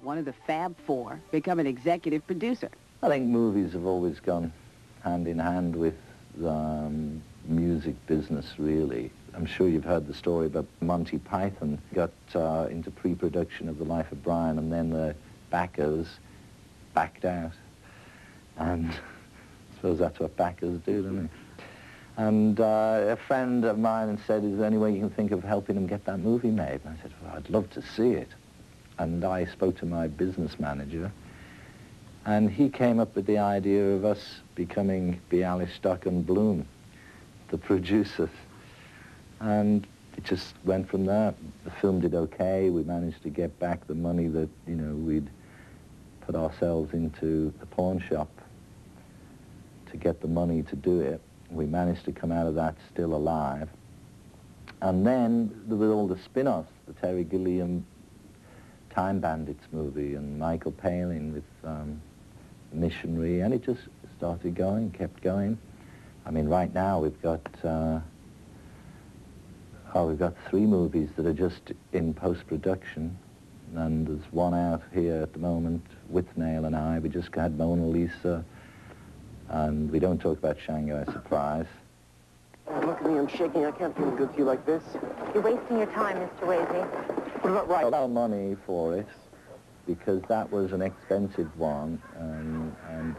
one of the Fab Four, become an executive producer. I think movies have always gone hand in hand with music business, really. I'm sure you've heard the story about Monty Python got into pre-production of The Life of Brian, and then the backers backed out. And I suppose that's what backers do, don't they? And a friend of mine said, is there any way you can think of helping him get that movie made? And I said, well, I'd love to see it. And I spoke to my business manager, and he came up with the idea of us becoming Bialystock and Bloom, the producers. And it just went from there. The film did okay. We managed to get back the money that, you know, we'd put ourselves into the pawn shop to get the money to do it. We managed to come out of that still alive. And then there were all the spin-offs, the Terry Gilliam Time Bandits movie and Michael Palin with Missionary, and it just started going, kept going. I mean, right now we've got 3 movies that are just in post-production, and there's one out here at the moment with Nail and I. We just had Mona Lisa, and we don't talk about Shanghai Surprise. Oh, look at me, I'm shaking. I can't feel good to you like this. You're wasting your time, Mr. Swayze. What about right? Our money for it, because that was an expensive one, and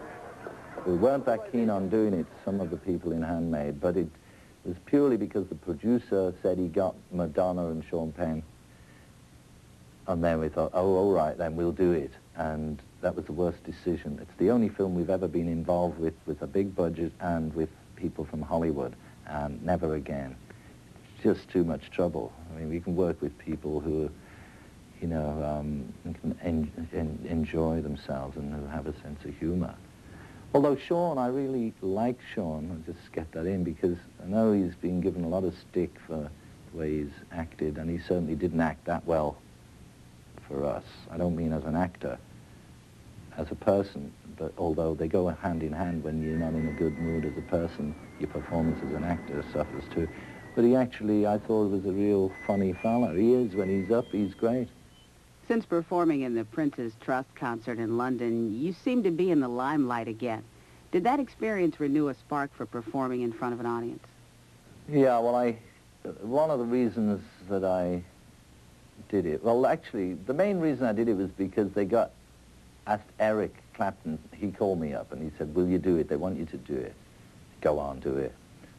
we weren't that keen on doing it, some of the people in Handmade, but it was purely because the producer said he got Madonna and Sean Penn. And then we thought, oh, all right, then we'll do it. And that was the worst decision. It's the only film we've ever been involved with a big budget and with people from Hollywood, and never again. It's just too much trouble. I mean, we can work with people who, you know, can enjoy themselves and who have a sense of humor. Although Sean, I really like Sean. I'll just get that in, because I know he's been given a lot of stick for the way he's acted, and he certainly didn't act that well for us. I don't mean as an actor, as a person, but although they go hand in hand. When you're not in a good mood as a person, your performance as an actor suffers too. But he actually, I thought, was a real funny fella. He is. When he's up, he's great. Since performing in the Prince's Trust concert in London, you seem to be in the limelight again. Did that experience renew a spark for performing in front of an audience? Yeah, well, one of the reasons that I did it, well, actually, the main reason I did it was because they asked Eric Clapton. He called me up and he said, will you do it? They want you to do it. Go on, do it.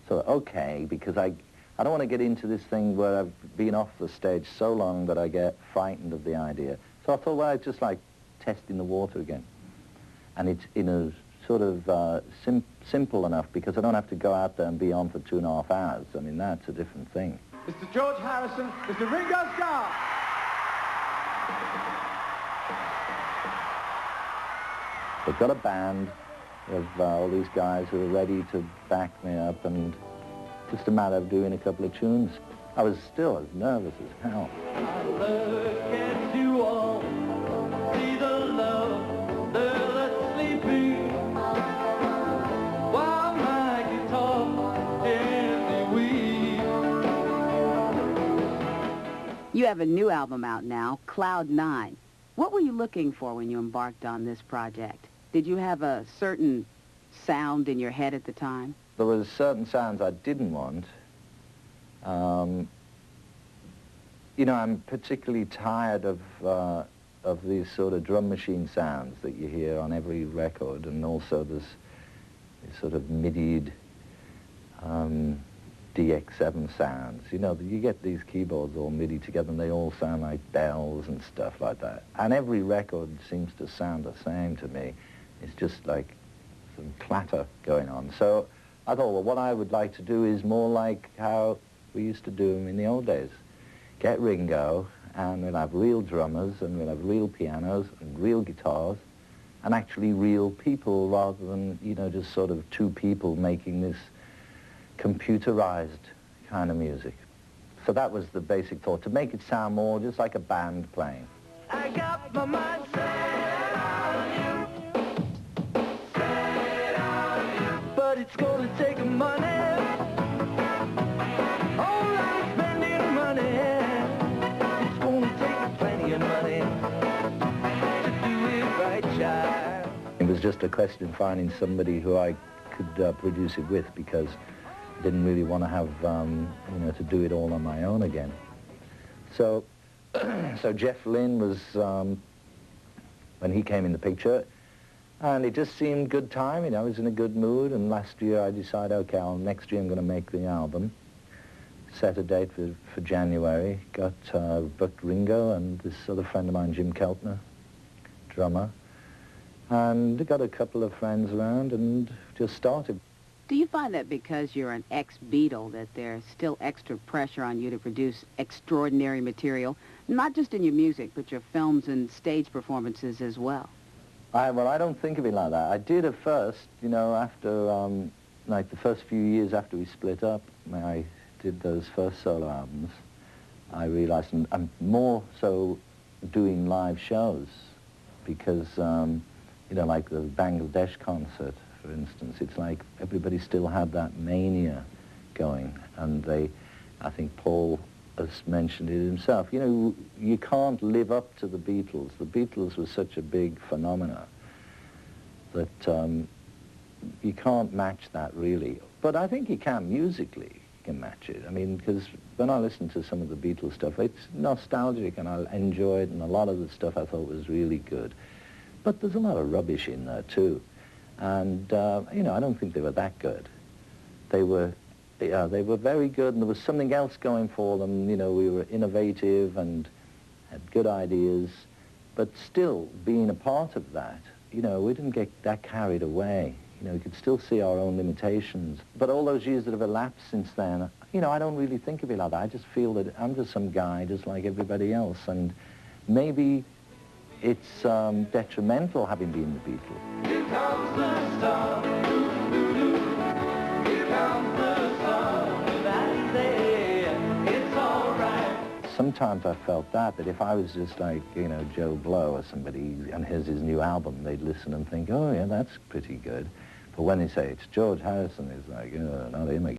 So, okay, because I don't want to get into this thing where I've been off the stage so long that I get frightened of the idea. So I thought, well, it's just like testing the water again. And it's in a sort of simple enough, because I don't have to go out there and be on for 2.5 hours. I mean, that's a different thing. Mr. George Harrison, Mr. Ringo Starr. I've got a band of all these guys who are ready to back me up, and just a matter of doing a couple of tunes. I was still as nervous as hell. I look at you all, see the love there that's sleeping, while my guitar gently weeps. You have a new album out now, Cloud 9. What were you looking for when you embarked on this project? Did you have a certain sound in your head at the time? There was certain sounds I didn't want. You know, I'm particularly tired of these sort of drum machine sounds that you hear on every record, and also this sort of MIDI'd DX7 sounds. You know, you get these keyboards all MIDI together and they all sound like bells and stuff like that. And every record seems to sound the same to me. It's just like some clatter going on. So I thought, well, what I would like to do is more like how we used to do them in the old days. Get Ringo, and we'll have real drummers, and we'll have real pianos, and real guitars, and actually real people, rather than, you know, just sort of 2 people making this computerized kind of music. So that was the basic thought, to make it sound more just like a band playing. I got my mind set on you, but it's gonna take money. Oh, I'm spending money. It's gonna take plenty of money was just a question of finding somebody who I could produce it with, because I didn't really want to have, you know, to do it all on my own again. So, so Jeff Lynne was, when he came in the picture, and it just seemed good time, you know, I was in a good mood, and last year I decided, okay, next year I'm going to make the album. Set a date for January, got booked Ringo and this other friend of mine, Jim Keltner, drummer, and got a couple of friends around and just started. Do you find that because you're an ex-Beatle that there's still extra pressure on you to produce extraordinary material, not just in your music, but your films and stage performances as well? Well, I don't think of it like that. I did at first, you know, after, like the first few years after we split up, I did those first solo albums, I realized I'm more so doing live shows because, you know, like the Bangladesh concert, for instance, it's like everybody still had that mania going, and I think Paul has mentioned it himself, you know, you can't live up to the Beatles. The Beatles was such a big phenomena that you can't match that really. But I think you can musically. Can match it. I mean, because when I listen to some of the Beatles stuff, it's nostalgic and I enjoy it, and a lot of the stuff I thought was really good. But there's a lot of rubbish in there too. And, you know, I don't think they were that good. They were very good, and there was something else going for them. You know, we were innovative and had good ideas, but still being a part of that, you know, we didn't get that carried away. You know, we could still see our own limitations. But all those years that have elapsed since then, you know, I don't really think of it like that. I just feel that I'm just some guy just like everybody else. And maybe it's detrimental having been the Beatles. Here comes the star. Here comes the star. That day, it's all right. Sometimes I felt that if I was just like, you know, Joe Blow or somebody, and here's his new album, they'd listen and think, oh yeah, that's pretty good. But when they say it's George Harrison, it's like, oh, not him again.